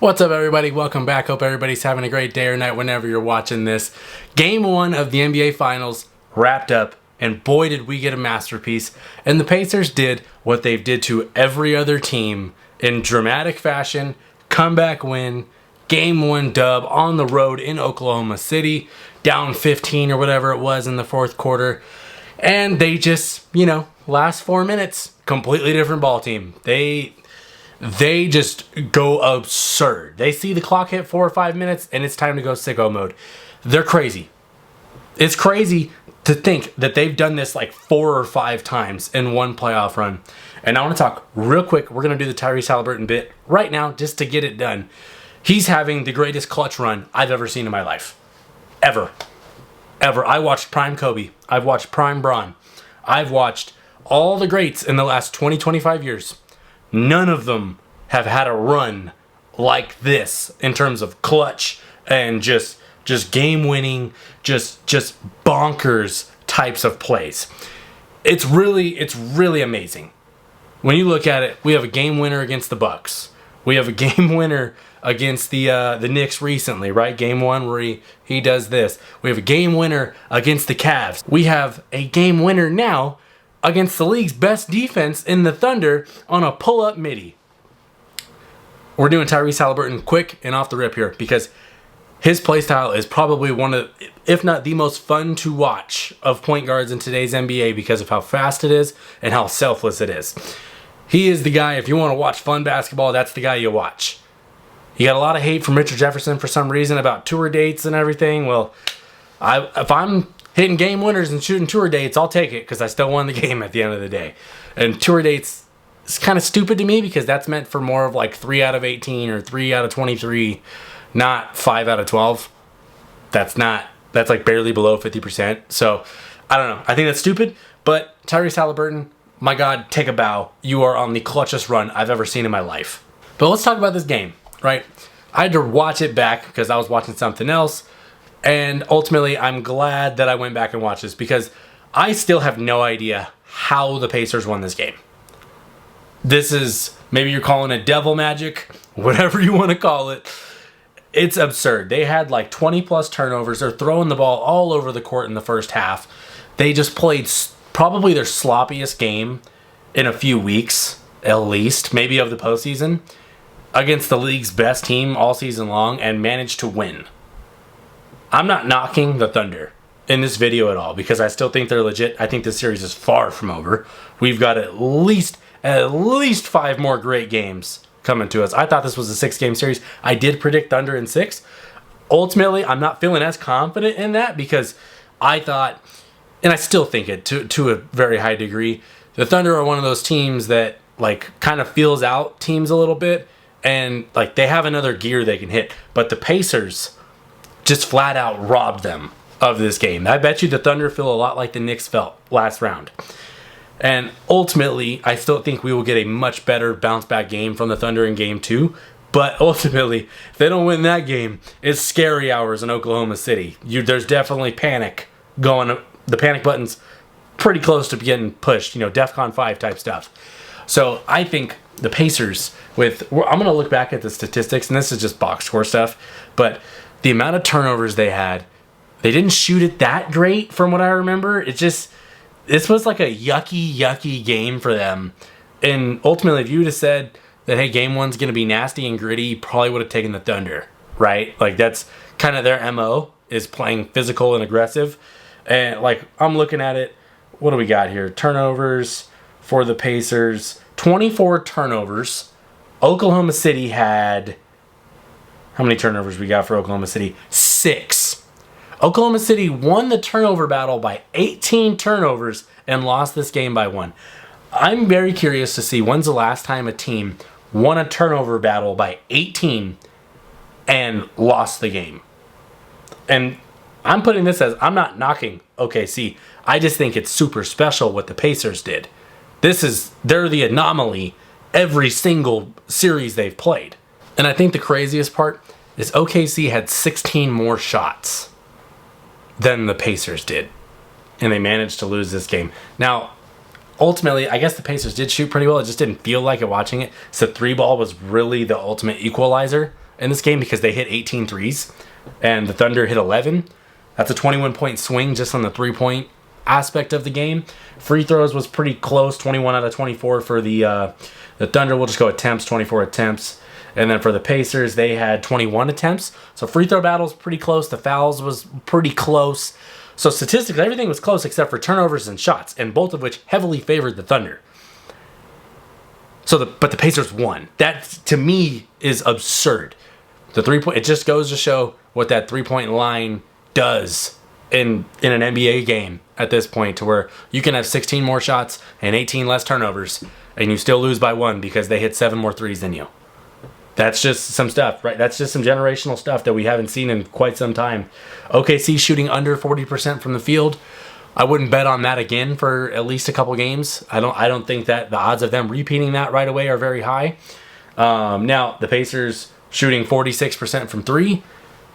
What's up, everybody? Welcome back. Hope everybody's having a great day or night whenever you're watching this. Game 1 of the NBA Finals wrapped up, and boy did we get a masterpiece. And the Pacers did what they've did to every other team in dramatic fashion. Comeback win, Game 1 dub on the road in Oklahoma City, down 15 or whatever it was in the fourth quarter. And they just, last 4 minutes, completely different ball team. They just go absurd. They see the clock hit 4 or 5 minutes and it's time to go sicko mode. They're crazy. It's crazy to think that they've done this like 4 or 5 times in one playoff run. And I want to talk real quick. We're going to do the Tyrese Haliburton bit right now just to get it done. He's having the greatest clutch run I've ever seen in my life. Ever. I watched Prime Kobe. I've watched Prime Bron. I've watched all the greats in the last 20, 25 years. None of them have had a run like this in terms of clutch and just game winning, just bonkers types of plays. It's really amazing. When you look at it, we have a game winner against the Bucks. We have a game winner against the Knicks recently, right? Game 1 where he does this. We have a game winner against the Cavs. We have a game winner now against the league's best defense in the Thunder on a pull-up midi. We're doing Tyrese Haliburton quick and off the rip here because his play style is probably one of, if not the most fun to watch of point guards in today's NBA because of how fast it is and how selfless it is. He is the guy, if you want to watch fun basketball, that's the guy you watch. You got a lot of hate from Richard Jefferson for some reason about tour dates and everything. Well, if I'm hitting game winners and shooting tour dates, I'll take it because I still won the game at the end of the day. And tour dates is kind of stupid to me because that's meant for more of like 3 out of 18 or 3 out of 23, not 5 out of 12. That's like barely below 50%. So I don't know. I think that's stupid. But Tyrese Haliburton, my God, take a bow. You are on the clutchest run I've ever seen in my life. But let's talk about this game, right? I had to watch it back because I was watching something else. And ultimately, I'm glad that I went back and watched this because I still have no idea how the Pacers won this game. This is, maybe you're calling it devil magic, whatever you want to call it. It's absurd. They had like 20 plus turnovers. They're throwing the ball all over the court in the first half. They just played probably their sloppiest game in a few weeks, at least, maybe of the postseason, against the league's best team all season long and managed to win. I'm not knocking the Thunder in this video at all because I still think they're legit. I think this series is far from over. We've got at least 5 more great games coming to us. I thought this was a 6-game series. I did predict Thunder in 6. Ultimately, I'm not feeling as confident in that because I thought, and I still think it to a very high degree, the Thunder are one of those teams that like kind of feels out teams a little bit and like they have another gear they can hit. But the Pacers just flat out robbed them of this game. I bet you the Thunder feel a lot like the Knicks felt last round. And ultimately, I still think we will get a much better bounce back game from the Thunder in game 2. But ultimately, if they don't win that game, it's scary hours in Oklahoma City. There's definitely panic going. The panic button's pretty close to getting pushed, DEFCON 5 type stuff. So I think the Pacers I'm going to look back at the statistics, and this is just box score stuff, but the amount of turnovers they had, they didn't shoot it that great from what I remember. This was like a yucky game for them. And ultimately, if you would have said that, hey, game 1's going to be nasty and gritty, you probably would have taken the Thunder, right? Like that's kind of their MO is playing physical and aggressive. And like I'm looking at it, what do we got here? Turnovers for the Pacers, 24 turnovers. Oklahoma City had... How many turnovers we got for Oklahoma City? 6. Oklahoma City won the turnover battle by 18 turnovers and lost this game by 1. I'm very curious to see when's the last time a team won a turnover battle by 18 and lost the game. And I'm putting this as, I'm not knocking OKC. I just think it's super special what the Pacers did. They're the anomaly every single series they've played. And I think the craziest part is OKC had 16 more shots than the Pacers did. And they managed to lose this game. Now, ultimately, I guess the Pacers did shoot pretty well. It just didn't feel like it watching it. So 3-ball was really the ultimate equalizer. in this game because they hit 18 threes and the Thunder hit 11. That's a 21-point swing just on the 3-point aspect of the game. Free throws was pretty close, 21 out of 24 for the Thunder. We'll just go attempts, 24 attempts. And then for the Pacers, they had 21 attempts. So free throw battles pretty close. The fouls was pretty close. So statistically, everything was close except for turnovers and shots, and both of which heavily favored the Thunder. But the Pacers won. That, to me, is absurd. The 3-point, it just goes to show what that 3-point line does in an NBA game at this point, to where you can have 16 more shots and 18 less turnovers, and you still lose by 1 because they hit 7 more threes than you. That's just some stuff, right? That's just some generational stuff that we haven't seen in quite some time. OKC shooting under 40% from the field. I wouldn't bet on that again for at least a couple games. I don't think that the odds of them repeating that right away are very high. Now, the Pacers shooting 46% from 3.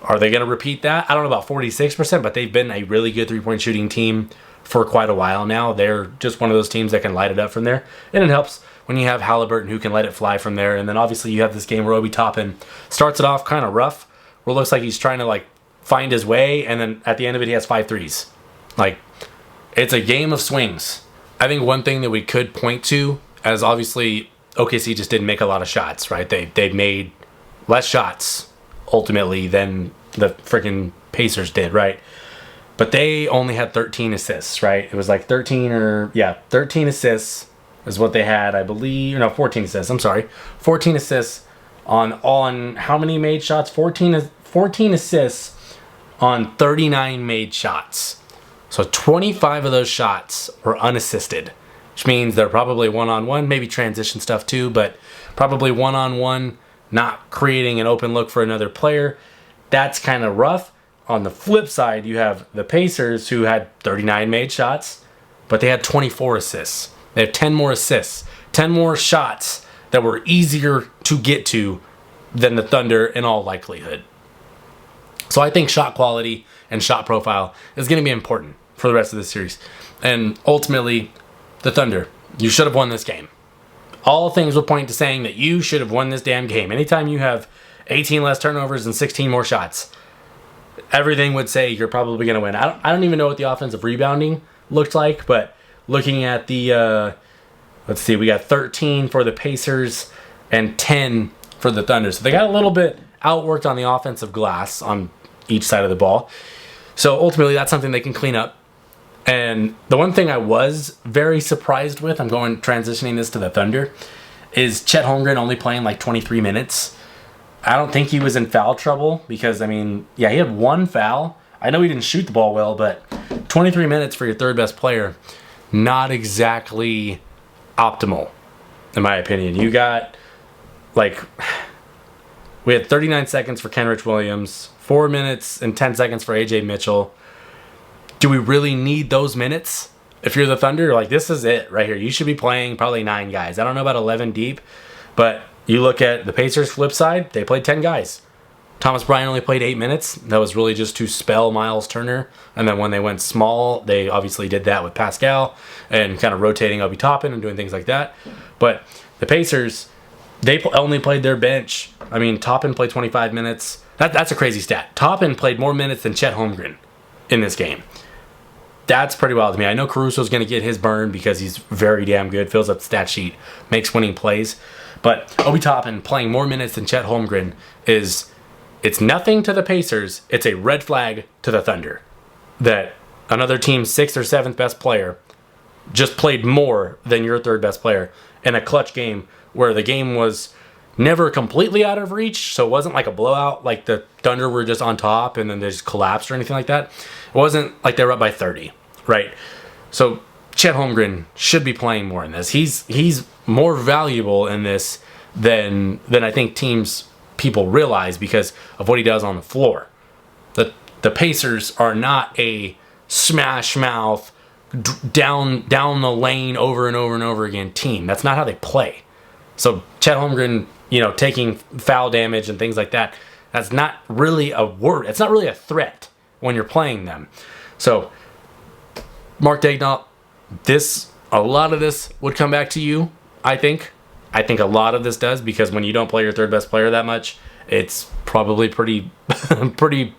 Are they going to repeat that? I don't know about 46%, but they've been a really good 3-point shooting team for quite a while now. They're just one of those teams that can light it up from there. And it helps when you have Haliburton who can let it fly from there. And then obviously you have this game where Obi Toppin starts it off kind of rough, where it looks like he's trying to find his way, and then at the end of it he has 5 threes. It's a game of swings. I think one thing that we could point to, as obviously OKC just didn't make a lot of shots, right? They made less shots ultimately than the freaking Pacers did, right? But they only had 13 assists, right? It was 13 assists is what they had, I believe. No, 14 assists. I'm sorry. 14 assists on how many made shots? 14 assists on 39 made shots. So 25 of those shots were unassisted, which means they're probably one-on-one, maybe transition stuff too, but probably one-on-one, not creating an open look for another player. That's kind of rough. On the flip side, you have the Pacers, who had 39 made shots, but they had 24 assists. They have 10 more assists, 10 more shots that were easier to get to than the Thunder in all likelihood. So I think shot quality and shot profile is going to be important for the rest of this series. And ultimately, the Thunder, you should have won this game. All things would point to saying that you should have won this damn game. Anytime you have 18 less turnovers and 16 more shots, everything would say you're probably going to win. I don't even know what the offensive rebounding looked like, but looking at the, let's see, we got 13 for the Pacers and 10 for the Thunder. So they got a little bit outworked on the offensive glass on each side of the ball. So ultimately, that's something they can clean up. And the one thing I was very surprised with, I'm transitioning this to the Thunder, is Chet Holmgren only playing 23 minutes. I don't think he was in foul trouble because, he had 1 foul. I know he didn't shoot the ball well, but 23 minutes for your third best player, not exactly optimal, in my opinion. You got, we had 39 seconds for Kenrich Williams, 4 minutes and 10 seconds for AJ Mitchell. Do we really need those minutes? If you're the Thunder, this is it right here. You should be playing probably 9 guys. I don't know about 11 deep, but you look at the Pacers' flip side, they played 10 guys. Thomas Bryant only played 8 minutes. That was really just to spell Miles Turner. And then when they went small, they obviously did that with Pascal and kind of rotating Obi Toppin and doing things like that. But the Pacers, they only played their bench. Toppin played 25 minutes. That's a crazy stat. Toppin played more minutes than Chet Holmgren in this game. That's pretty wild to me. I know Caruso's going to get his burn because he's very damn good, fills up the stat sheet, makes winning plays. But Obi Toppin playing more minutes than Chet Holmgren it's nothing to the Pacers. It's a red flag to the Thunder that another team's 6th or 7th best player just played more than your third best player in a clutch game where the game was never completely out of reach. So it wasn't like a blowout, like the Thunder were just on top and then they just collapsed or anything like that. It wasn't like they were up by 30, right? So Chet Holmgren should be playing more in this. He's more valuable in this than I think people realize because of what he does on the floor. The Pacers are not a smash mouth down the lane over and over and over again team. That's not how they play. So Chet Holmgren, taking foul damage and things like that, that's not really a word. It's not really a threat when you're playing them. So Mark Daigneault, a lot of this would come back to you, I think. I think a lot of this does because when you don't play your third best player that much it's probably pretty pretty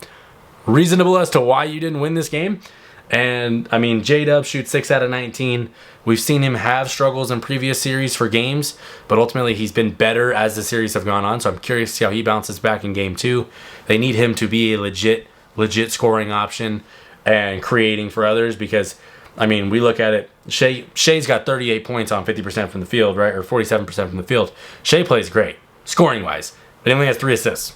reasonable as to why you didn't win this game. And I mean, J-Dub shoots 6 out of 19. We've seen him have struggles in previous series for games, but ultimately he's been better as the series have gone on. So I'm curious to see how he bounces back in game 2. They need him to be a legit scoring option and creating for others, because I mean, we look at it, Shea's got 38 points on 50% from the field, right? Or 47% from the field. Shea plays great, scoring-wise, but he only has 3 assists.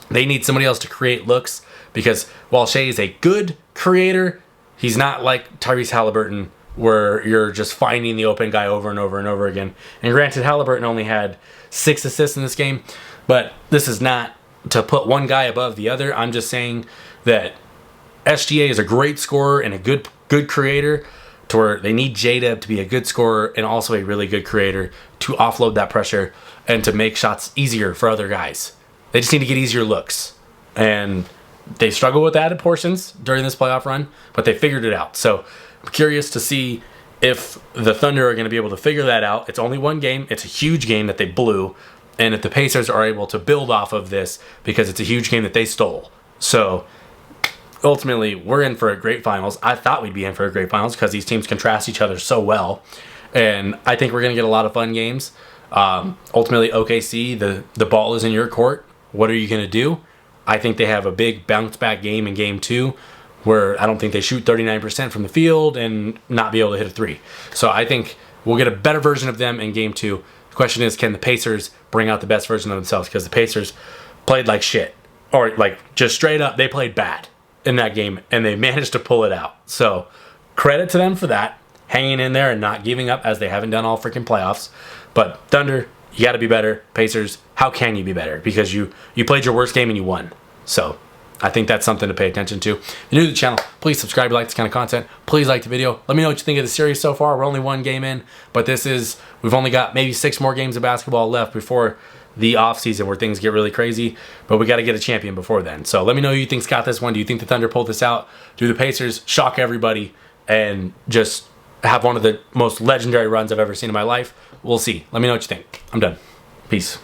They need somebody else to create looks, because while Shea is a good creator, he's not like Tyrese Haliburton, where you're just finding the open guy over and over and over again. And granted, Haliburton only had 6 assists in this game, but this is not to put one guy above the other. I'm just saying that SGA is a great scorer and a good creator, to where they need J-Dub to be a good scorer and also a really good creator to offload that pressure and to make shots easier for other guys. They just need to get easier looks. And they struggle with that at portions during this playoff run, but they figured it out. So I'm curious to see if the Thunder are going to be able to figure that out. It's only one game. It's a huge game that they blew. And if the Pacers are able to build off of this, because it's a huge game that they stole. So ultimately, we're in for a great finals. I thought we'd be in for a great finals because these teams contrast each other so well. And I think we're going to get a lot of fun games. Ultimately, OKC, the ball is in your court. What are you going to do? I think they have a big bounce back game in game 2, where I don't think they shoot 39% from the field and not be able to hit a 3. So I think we'll get a better version of them in game 2. The question is, can the Pacers bring out the best version of themselves? Because the Pacers played like shit. Or like just straight up, they played bad in that game, and they managed to pull it out. So credit to them for that, hanging in there and not giving up, as they haven't done all freaking playoffs. But Thunder, you got to be better. Pacers, how can you be better? Because you played your worst game and you won. So I think that's something to pay attention to. If you're new to the channel, please subscribe if you like this kind of content. Please like the video. Let me know what you think of the series so far. We're only one game in, but we've only got maybe 6 more games of basketball left before the off season, where things get really crazy, but we got to get a champion before then. So let me know who you think's got this one. Do you think the Thunder pulled this out? Do the Pacers shock everybody and just have one of the most legendary runs I've ever seen in my life? We'll see. Let me know what you think. I'm done. Peace.